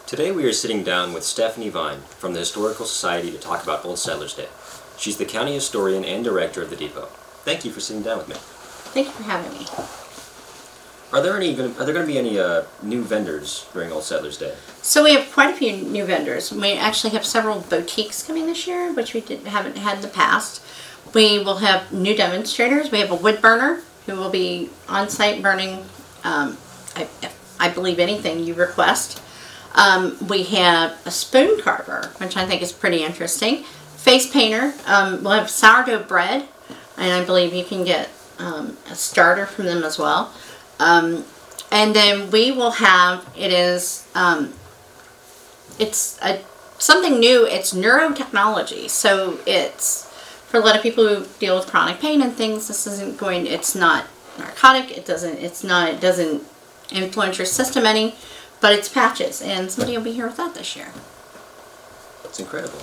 Today we are sitting down with Stephanie Vine from the Historical Society to talk about Old Settlers Day. She's the county historian and director of the depot. Thank you for sitting down with me. Thank you for having me. Are there going to be any new vendors during Old Settlers Day? So we have quite a few new vendors. We actually have several boutiques coming this year, which we haven't had in the past. We will have new demonstrators. We have a wood burner who will be on site burning, I believe, anything you request. We have a spoon carver, which I think is pretty interesting. Face painter. We'll have sourdough bread, and I believe you can get a starter from them as well. And then we will have, something new. It's neurotechnology. So it's for a lot of people who deal with chronic pain and things. It's not narcotic. It doesn't influence your system any, but it's patches. And somebody will be here with that this year. That's incredible.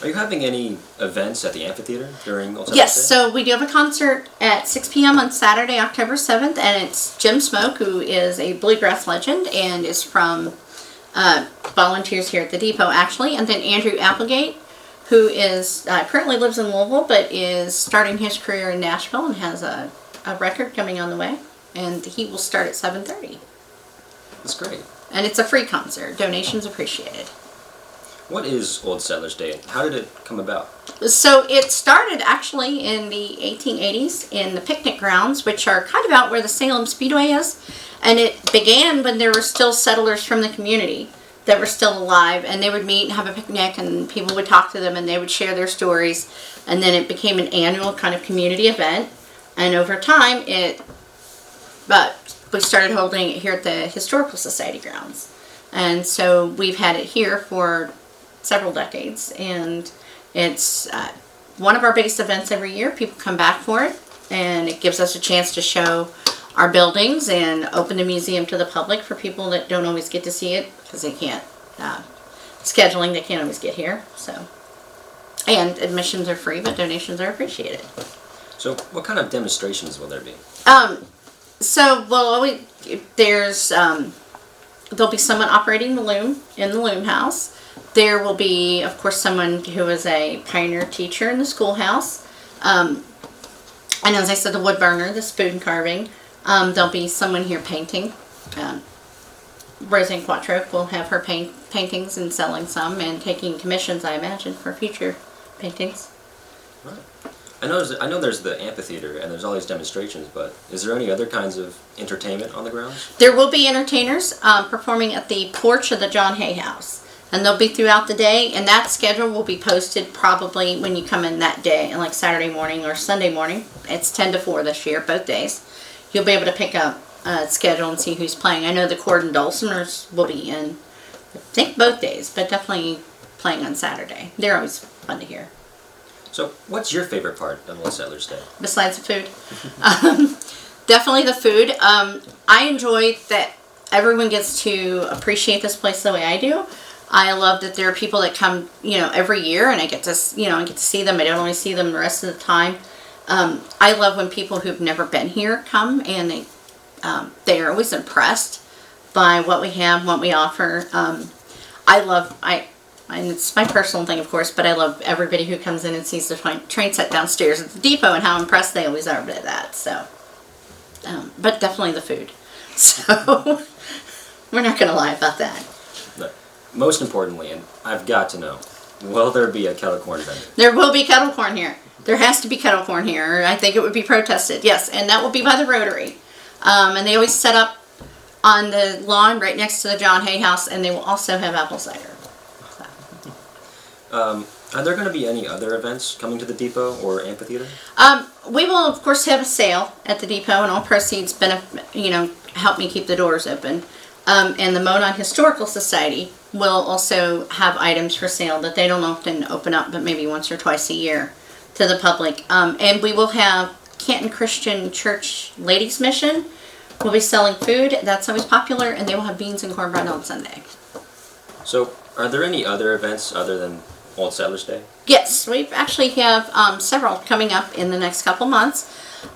Are you having any events at the amphitheater during Old Settlers Yes, Day? so we do have a concert at 6 p.m. on Saturday, October 7th, and it's Jim Smoke, who is a bluegrass legend and is from volunteers here at the depot, actually, and then Andrew Applegate, who is currently lives in Louisville, but is starting his career in Nashville and has a record coming on the way, and he will start at 7:30. That's great. And it's a free concert. Donations appreciated. What is Old Settlers Day? How did it come about? So it started actually in the 1880s in the picnic grounds, which are kind of out where the Salem Speedway is. And it began when there were still settlers from the community that were still alive. And they would meet and have a picnic, and people would talk to them, and they would share their stories. And then it became an annual kind of community event. And over time, we started holding it here at the Historical Society grounds. And so we've had it here for several decades, and it's one of our biggest events every year. People come back for it, and it gives us a chance to show our buildings and open the museum to the public for people that don't always get to see it because they can't scheduling, they can't always get here. So, and admissions are free, but donations are appreciated. So what kind of demonstrations will there be? There'll be someone operating the loom in the loom house. There will be, of course, someone who is a pioneer teacher in the schoolhouse. And as I said, the wood burner, the spoon carving. There'll be someone here painting. Roseanne Quattro will have her paintings and selling some and taking commissions, I imagine, for future paintings. Right. I know there's the amphitheater and there's all these demonstrations, but is there any other kinds of entertainment on the grounds? There will be entertainers performing at the porch of the John Hay House. And they'll be throughout the day, and that schedule will be posted probably when you come in that day, like Saturday morning or Sunday morning. It's 10 to 4 this year, both days. You'll be able to pick up a schedule and see who's playing. I know the Cord and Dulcimers will be in, I think, both days, but definitely playing on Saturday. They're always fun to hear. So, what's your favorite part of Old Settlers Day? Besides the food? Definitely the food. I enjoy that everyone gets to appreciate this place the way I do. I love that there are people that come, every year, and I get to see them. I don't always see them the rest of the time. I love when people who've never been here come, and they are always impressed by what we have, what we offer. And it's my personal thing, of course, but I love everybody who comes in and sees the train set downstairs at the depot and how impressed they always are by that. So, but definitely the food. So, we're not going to lie about that. Most importantly, and I've got to know, will there be a kettle corn vendor? There will be kettle corn here. There has to be kettle corn here. I think it would be protested, yes, and that will be by the Rotary. And they always set up on the lawn right next to the John Hay House, and they will also have apple cider. Are there going to be any other events coming to the depot or amphitheater? We will, of course, have a sale at the depot, and all proceeds help me keep the doors open. And the Monon Historical Society will also have items for sale that they don't often open up, but maybe once or twice a year to the public. And we will have Canton Christian Church Ladies Mission. We'll be selling food. That's always popular, and they will have beans and cornbread on Sunday. So, are there any other events other than Old Settlers Day? Yes, we actually have several coming up in the next couple months.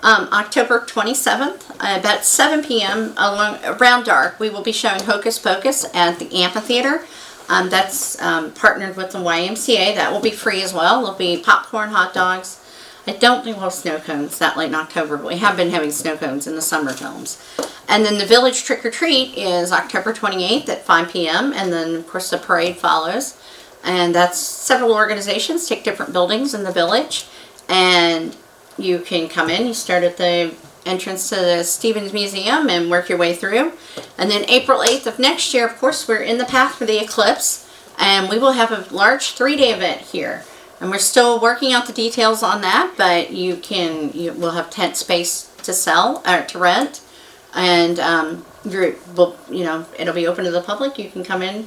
October 27th, about 7 p.m. Around dark, we will be showing Hocus Pocus at the Amphitheater. That's partnered with the YMCA. That will be free as well. There'll be popcorn, hot dogs. I don't think we'll have snow cones that late in October, but we have been having snow cones in the summer films. And then the Village Trick or Treat is October 28th at 5 p.m. And then, of course, the parade follows. And that's several organizations take different buildings in the village. And you can come in. You start at the entrance to the Stevens Museum and work your way through. And then April 8th of next year, of course, we're in the path for the eclipse. And we will have a large 3-day event here. And we're still working out the details on that, but we'll have tent space to sell or to rent, and it'll be open to the public. You can come in,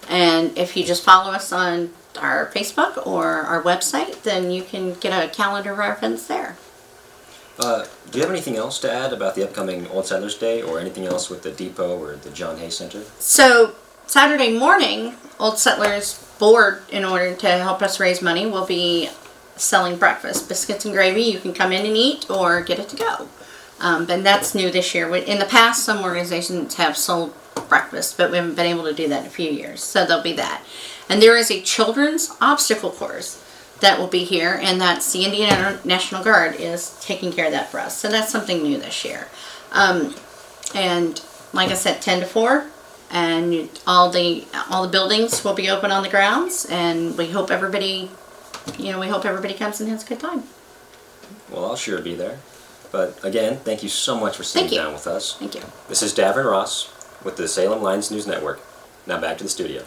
and if you just follow us on our Facebook or our website, then you can get a calendar reference there. Do you have anything else to add about the upcoming Old Settlers Day, or anything else with the depot or the John Hay Center? So Saturday morning, Old Settlers Board, in order to help us raise money, will be selling breakfast, biscuits and gravy. You can come in and eat or get it to go. And that's new this year. In the past, some organizations have sold breakfast, but we haven't been able to do that in a few years. So there'll be that. And there is a children's obstacle course that will be here, and that's the Indiana National Guard is taking care of that for us. So that's something new this year. And like I said, 10 to 4. And all the buildings will be open on the grounds, and we hope everybody comes and has a good time. Well, I'll sure be there. But again, thank you so much for sitting down with us. Thank you. This is Davin Ross with the Salem Lines News Network. Now back to the studio.